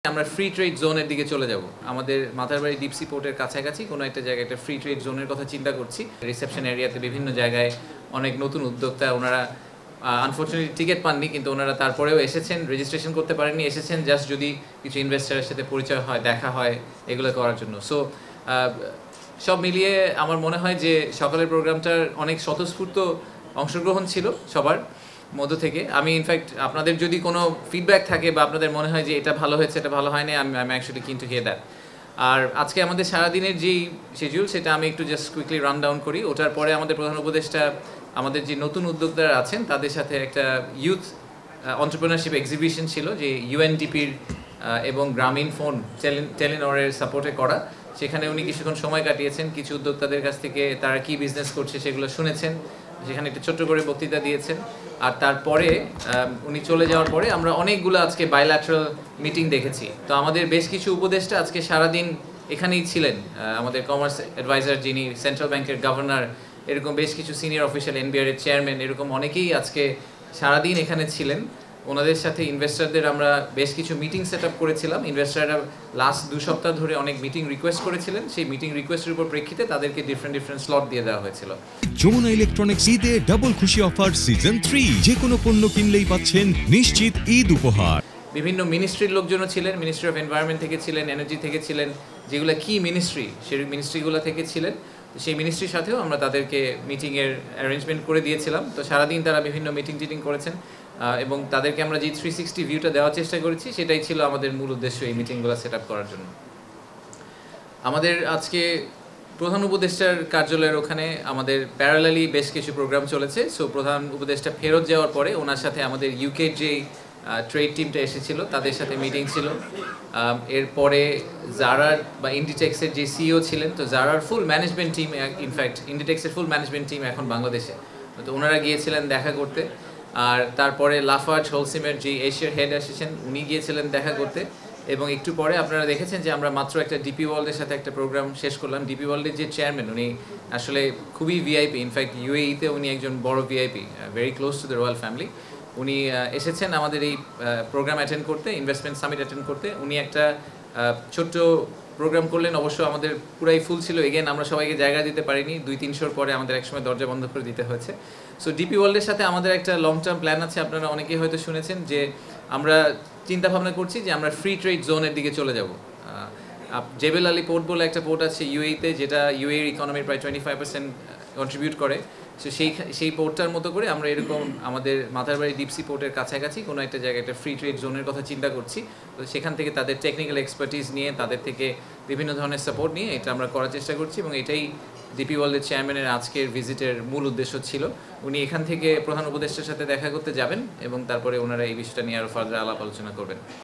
আমরা free trade জোনের দিকে চলে যাব। আমাদের মাথারবাড়ি ডিপ সি পোর্টের কাছাকাছি কোনো একটা জায়গায় একটা ফ্রি ট্রেড জোনের কথা চিন্তা করছি। রিসেপশন এরিয়াতে বিভিন্ন জায়গায় অনেক নতুন উদ্যোক্তা, ওনারা আনফর্চুনেটলি টিকিট পাননি, কিন্তু ওনারা তারপরেও এসেছেন, রেজিস্ট্রেশন করতে পারেননি, এসেছেন জাস্ট যদি কিছু ইনভেস্টারের সাথে পরিচয় হয়, দেখা হয়, এগুলো করার জন্য। সো সব মিলিয়ে আমার মনে হয় যে সকালের প্রোগ্রামটার অনেক স্বতঃস্ফূর্ত অংশগ্রহণ ছিল সবার মধ্য থেকে। আমি ইনফ্যাক্ট আপনাদের যদি কোনো ফিডব্যাক থাকে বা আপনাদের মনে হয় যে এটা ভালো হয়েছে, এটা ভালো হয়নি, আমি অ্যাকচুয়ালি কিন টু হিয়ার দ্যাট। আর আজকে আমাদের সারাদিনের যেই শিডিউল সেটা আমি একটু জাস্ট কুইকলি রান ডাউন করি। ওটার পরে আমাদের প্রধান উপদেষ্টা আমাদের যে নতুন উদ্যোক্তারা আছেন তাদের সাথে একটা ইউথ এন্টারপ্রেনারশিপ এক্সিবিশন ছিল, যে ইউএনডিপির এবং গ্রামীণ ফোন টেলিনরের সাপোর্টে করা। সেখানে উনি কিছুক্ষণ সময় কাটিয়েছেন, কিছু উদ্যোক্তাদের কাছ থেকে তারা কি বিজনেস করছে সেগুলো শুনেছেন, সেখানে একটা ছোট্ট করে বক্তৃতা দিয়েছেন। আর তারপরে উনি চলে যাওয়ার পরে আমরা অনেকগুলো আজকে বাইল্যাটারাল মিটিং দেখেছি। তো আমাদের বেশ কিছু উপদেষ্টা আজকে সারাদিন এখানেই ছিলেন। আমাদের কমার্স অ্যাডভাইজার, যিনি সেন্ট্রাল ব্যাংকের গভর্নর, এরকম বেশ কিছু সিনিয়র অফিসিয়াল, এনবিআর এর চেয়ারম্যান, এরকম অনেকেই আজকে সারাদিন এখানে ছিলেন। ওনাদের সাথে ইনভেস্টারদের আমরা বেশ কিছু মিটিং সেট আপ করেছিলাম। ইনভেস্টাররা লাস্ট 2 সপ্তাহ ধরে অনেক মিটিং রিকোয়েস্ট করেছিলেন, সেই মিটিং রিকোয়েস্টের উপর প্রেক্ষিতে তাদেরকে ডিফারেন্ট স্লট দিয়ে দেওয়া হয়েছিল। যমুনা ইলেকট্রনিক্স ঈদে ডাবল খুশি অফার সিজন 3, যে কোনো পণ্য কিনলেই পাচ্ছেন নিশ্চিত ঈদ উপহার। বিভিন্ন মিনিস্ট্রির লোকজনও ছিলেন, মিনিস্ট্রি অফ এনভায়রনমেন্ট থেকে ছিলেন, এনার্জি থেকে ছিলেন, যেগুলো কি মিনিস্ট্রি সেই মিনিস্ট্রিগুলো থেকে ছিলেন। সেই মিনিস্ট্রির সাথেও আমরা তাদেরকে মিটিংয়ের অ্যারেঞ্জমেন্ট করে দিয়েছিলাম। তো সারাদিন তারা বিভিন্ন মিটিং করেছেন এবং তাদেরকে আমরা যে 360 ভিউটা দেওয়ার চেষ্টা করেছি, সেটাই ছিল আমাদের মূল উদ্দেশ্য এই মিটিংগুলো সেট আপ করার জন্য। আমাদের আজকে প্রধান উপদেষ্টার কার্যালয়ের ওখানে আমাদের প্যারালালি বেশ কিছু প্রোগ্রাম চলেছে। সো প্রধান উপদেষ্টা ফেরত যাওয়ার পরে ওনার সাথে আমাদের ইউকের যে ট্রেড টিমটা এসেছিল তাদের সাথে মিটিং ছিল। এরপরে জারার বা ইন্ডিটেক্সের যে সিইও ছিলেন, তো জারার ফুল ম্যানেজমেন্ট টিম, ইনফ্যাক্ট ইন্ডিটেক্সের ফুল ম্যানেজমেন্ট টিম এখন বাংলাদেশে, তো ওনারা গিয়েছিলেন দেখা করতে। আর তারপরে লাফার্জ হোলসিমের যে এশিয়ার হেড এসেছেন, উনি গিয়েছিলেন দেখা করতে। এবং একটু পরে আপনারা দেখেছেন যে আমরা মাত্র একটা ডিপি ওয়ার্ল্ডের সাথে একটা প্রোগ্রাম শেষ করলাম। ডিপি ওয়ার্ল্ডের যে চেয়ারম্যান, উনি আসলে খুবই ভিআইপি, ইনফ্যাক্ট ইউএইতে উনি একজন বড় VIP, very close to the royal family. উনি এসেছেন আমাদের এই প্রোগ্রাম অ্যাটেন্ড করতে, ইনভেস্টমেন্ট সামিট অ্যাটেন্ড করতে। উনি একটা ছোট্ট প্রোগ্রাম করলেন, অবশ্য আমাদের পুরাই ফুল ছিল। এগেন আমরা সবাইকে জায়গা দিতে পারিনি, 200-300 পরে আমাদের একসময় দরজা বন্ধ করে দিতে হয়েছে। সো ডিপি ওয়ার্ল্ডের সাথে আমাদের একটা লং টার্ম প্ল্যান আছে। আপনারা অনেকেই হয়তো শুনেছেন যে আমরা চিন্তা ভাবনা করছি যে আমরা ফ্রি ট্রেড জোনের দিকে চলে যাব। জেবেল আলী পোর্ট বলে একটা পোর্ট আছে ইউএইতে, যেটা ইউএইর ইকোনমির প্রায় 25% কন্ট্রিবিউট করে। সো সেই পোর্টটার মতো করে আমরা এরকম আমাদের মাথারবাড়ি ডিপ সি পোর্টের কাছাকাছি কোনো একটা জায়গায় একটা ফ্রি ট্রেড জোনের কথা চিন্তা করছি। তো সেখান থেকে তাদের টেকনিক্যাল এক্সপার্টিস নিয়ে, তাদের থেকে বিভিন্ন ধরনের সাপোর্ট নিয়ে এটা আমরা করার চেষ্টা করছি। এবং এটাই ডিপি ওয়ার্ল্ডের চেয়ারম্যানের আজকের ভিজিটের মূল উদ্দেশ্য ছিল। উনি এখান থেকে প্রধান উপদেষ্টার সাথে দেখা করতে যাবেন এবং তারপরে ওনারা এই বিষয়টা নিয়ে আরও ফার্দার আলাপ আলোচনা করবেন।